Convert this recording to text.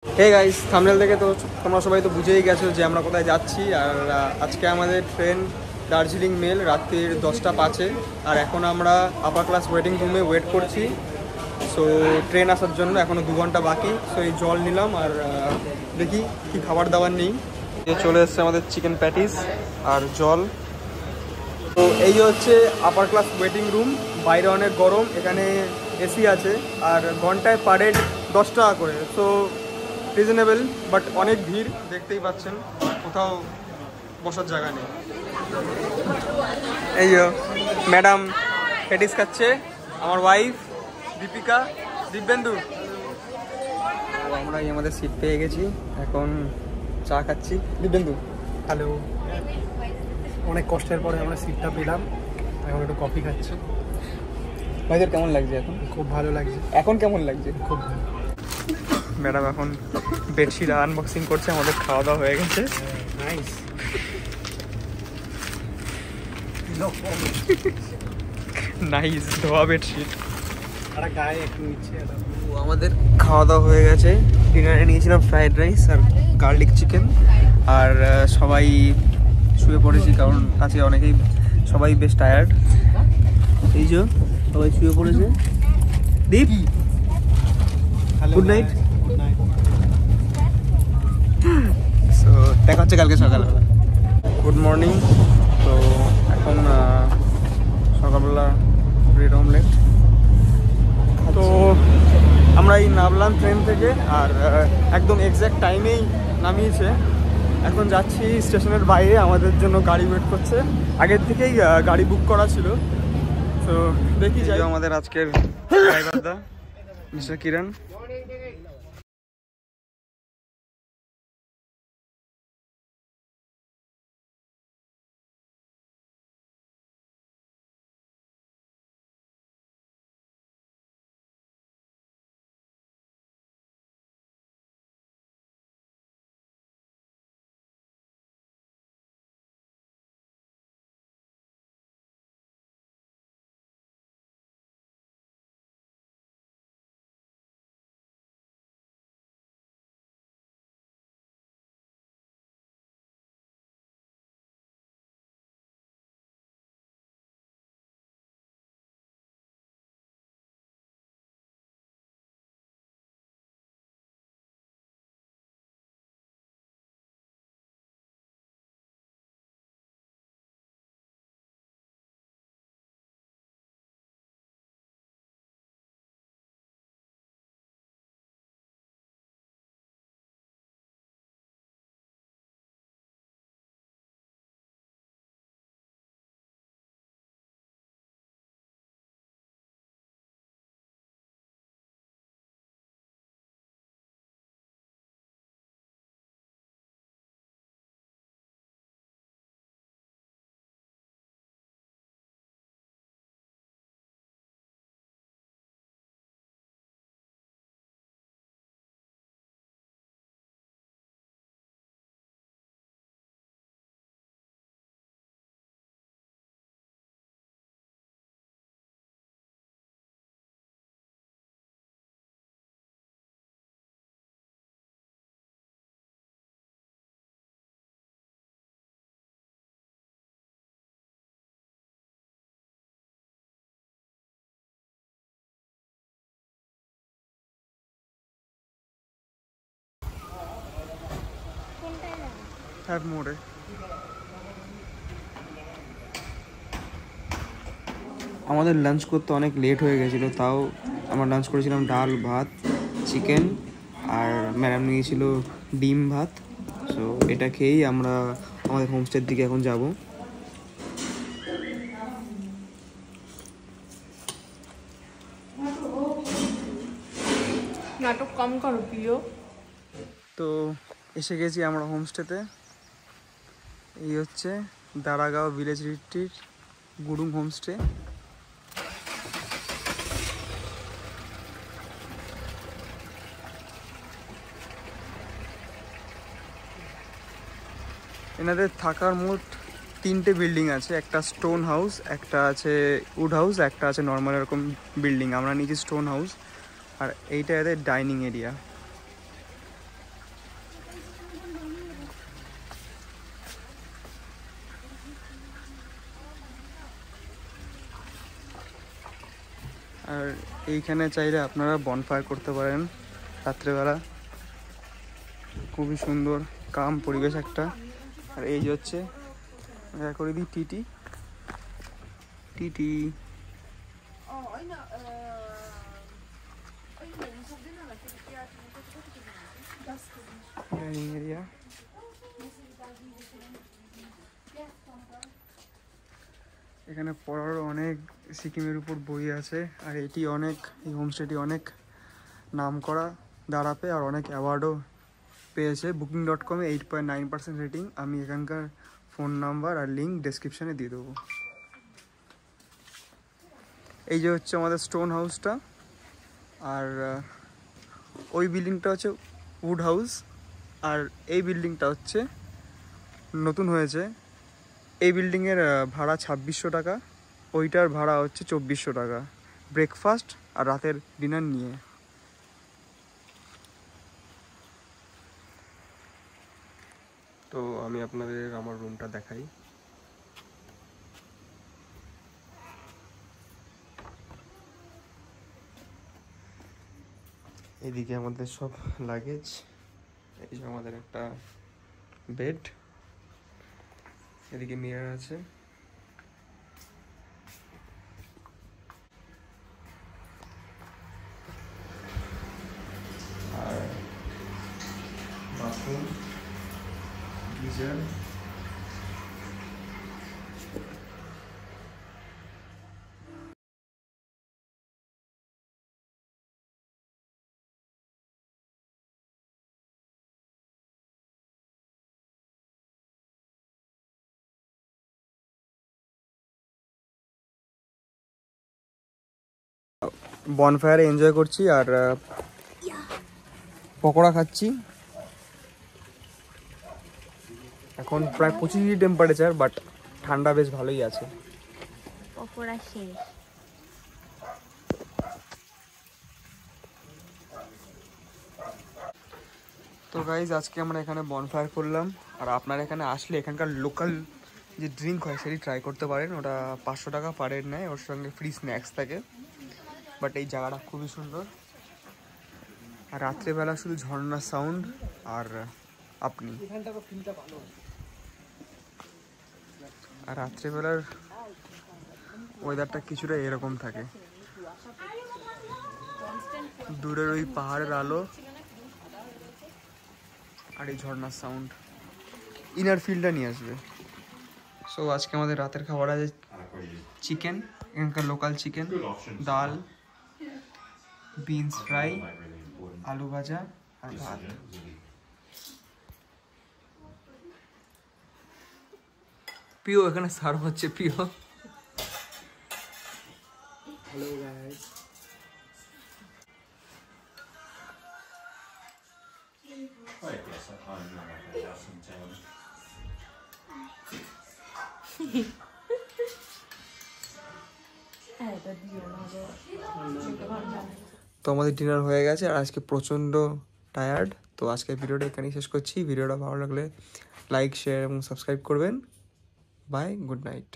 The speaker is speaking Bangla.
হে গাইস, থাম্বনেল দেখে তো তোমরা সবাই তো বুঝেই গেছো যে আমরা কোথায় যাচ্ছি। আর আজকে আমাদের ট্রেন দার্জিলিং মেল রাত্রির 10টা 5-এ। আর এখন আমরা আপার ক্লাস ওয়েটিং রুমে ওয়েট করছি। সো ট্রেন আসার জন্য এখনও 2 ঘন্টা বাকি। সো এই জল নিলাম আর দেখি কি খাবার দাবার নেই। চলে এসছে আমাদের চিকেন প্যাটিস আর জল। তো এই হচ্ছে আপার ক্লাস ওয়েটিং রুম। বাইরে অনেক গরম, এখানে এসি আছে আর ঘন্টায় পার হেড 10 টাকা করে। সো রিজনেবল, বাট অনেক ভিড় দেখতেই পাচ্ছেন, কোথাও বসার জায়গা নেই। এই ম্যাডাম প্যাটিস খাচ্ছে, আমার ওয়াইফ দীপিকা, দিব্যেন্দু। তো আমরা আমাদের সিট পেয়ে গেছি, এখন চা খাচ্ছি। দিব্যেন্দু হ্যালো, অনেক কষ্টের পরে আমরা সিটটা পেলাম, এখন একটু কফি খাচ্ছি। ভাইদের কেমন লাগছে এখন? খুব ভালো লাগছে। এখন কেমন লাগছে? খুব ভালো। ম্যাডাম এখন বেডশিট আনবক্সিং করছে। আমাদের খাওয়া দাওয়া হয়ে গেছে। নাইস। নাইস ধোয়া বেডশিট। আর গায়ে একটু ইচ্ছে। আমাদের খাওয়া দাওয়া হয়ে গেছে। ডিনারে নিয়েছিলাম ফ্রাইড রাইস আর গার্লিক চিকেন। আর সবাই শুয়ে পড়েছি, কারণ আজকে অনেকেই সবাই বেশ টায়ার্ড। এই যে সবাই শুয়ে পড়েছে। Deep, good night. Good night. So দেখা হচ্ছে কালকে সকালবেলা। Good morning. তো এখন সকালবেলা ব্রেড অমলেট। তো আমরা এই নামলাম ট্রেন থেকে, আর একদম এক্স্যাক্ট টাইমেই নামিয়েছে। এখন যাচ্ছি স্টেশনের বাইরে, আমাদের জন্য গাড়ি ওয়েট করছে। আগের থেকেই গাড়ি বুক করা ছিল। তো দেখি যাই। আমাদের আজকের ড্রাইভারদা মিস্টার কিরণ। হ্যাভ মোড়ে আমাদের লাঞ্চ করতে অনেক লেট হয়ে গেছিলো, তাও আমরা লাঞ্চ করেছিলাম ডাল ভাত চিকেন, আর ম্যাডাম নিয়েছিল ডিম ভাত। সো এটা খেয়েই আমরা আমাদের হোমস্টের দিকে এখন যাব। নাটক কম করো প্রিয়। তো এসে গেছি আমরা হোমস্টেতে। এই হচ্ছে দারাগাঁও ভিলেজ রিট্রিট গুডুং হোমস্টে। এনাদের থাকার মোট 3টে বিল্ডিং আছে। একটা স্টোন হাউস, একটা আছে উড হাউস, একটা আছে নর্মাল এরকম বিল্ডিং। আমরা নিয়েছি স্টোন হাউস। আর এইটা এদের ডাইনিং এরিয়া। আর এইখানে চাইলে আপনারা বনফায়ার করতে পারেন রাত্রেবেলা, খুবই সুন্দর কাম পরিবেশ একটা। আর এই যে হচ্ছে দেখা করে দিই টিটি টিটি ডাইনিং এরিয়া। এখানে পড়ার অনেক সিকিমের উপর বই আছে। আর এটি অনেক, এই হোমস্টেটি অনেক নাম করা দাঁড়াবে আর অনেক অ্যাওয়ার্ডও পেয়েছে। booking.com-এ 8.9% রেটিং। আমি এখানকার ফোন নাম্বার আর লিঙ্ক ডেসক্রিপশানে দিয়ে দেবো। এই যে হচ্ছে আমাদের স্টোন হাউসটা, আর ওই বিল্ডিংটা হচ্ছে উড হাউস, আর এই বিল্ডিংটা হচ্ছে নতুন হয়েছে। এই বিল্ডিংয়ের ভাড়া 2600 টাকা, ওইটার ভাড়া হচ্ছে 2400 টাকা, ব্রেকফাস্ট আর রাতের ডিনার নিয়ে। তো আমি আপনাদের আমার রুমটা দেখাই। এদিকে আমাদের সব লাগেজ, এই যে আমাদের একটা বেড, এদিকে মিরর আছে, আর বাথরুম, গিজার, বনফায়ারে এনজয় করছি আর পকোড়া খাচ্ছি। এখন প্রায় 25 ডিগ্রি টেম্পারেচার, বাট ঠান্ডা বেশ ভালোই আছে। পকোড়া শেষ। তো গাইজ আজকে আমরা এখানে বনফায়ার করলাম। আর আপনারা এখানে আসলে এখানকার লোকাল যে ড্রিঙ্ক হয় সেটি ট্রাই করতে পারেন। ওটা 500 টাকা পার হেড নেয়, ওর সঙ্গে ফ্রি স্ন্যাক্স থাকে। বাট এই জায়গাটা খুবই সুন্দর। আর রাত্রেবেলা শুধু ঝর্ণার সাউন্ড আর আপনি। আর রাত্রেবেলার ওয়েদারটা কিছুটা এরকম থাকে, দূরের ওই পাহাড়ের আলো আর এই ঝর্ণার সাউন্ড ইনার ফিলটা নিয়ে আসবে। সো আজকে আমাদের রাতের খাবার আছে চিকেন, এখানকার লোকাল চিকেন, ডাল, বিনস ফ্রাই, আলু ভাজা আর ভাত। পিও এখানে সার্ভ হচ্ছে, পিও। হ্যালো গাইস, তো আমাদের ডিনার হয়ে গেছে আর আজকে প্রচণ্ড টায়ার্ড। তো আজকের ভিডিওটা এখানেই শেষ করছি। ভিডিওটা ভালো লাগলে লাইক, শেয়ার এবং সাবস্ক্রাইব করবেন। Bye, good night.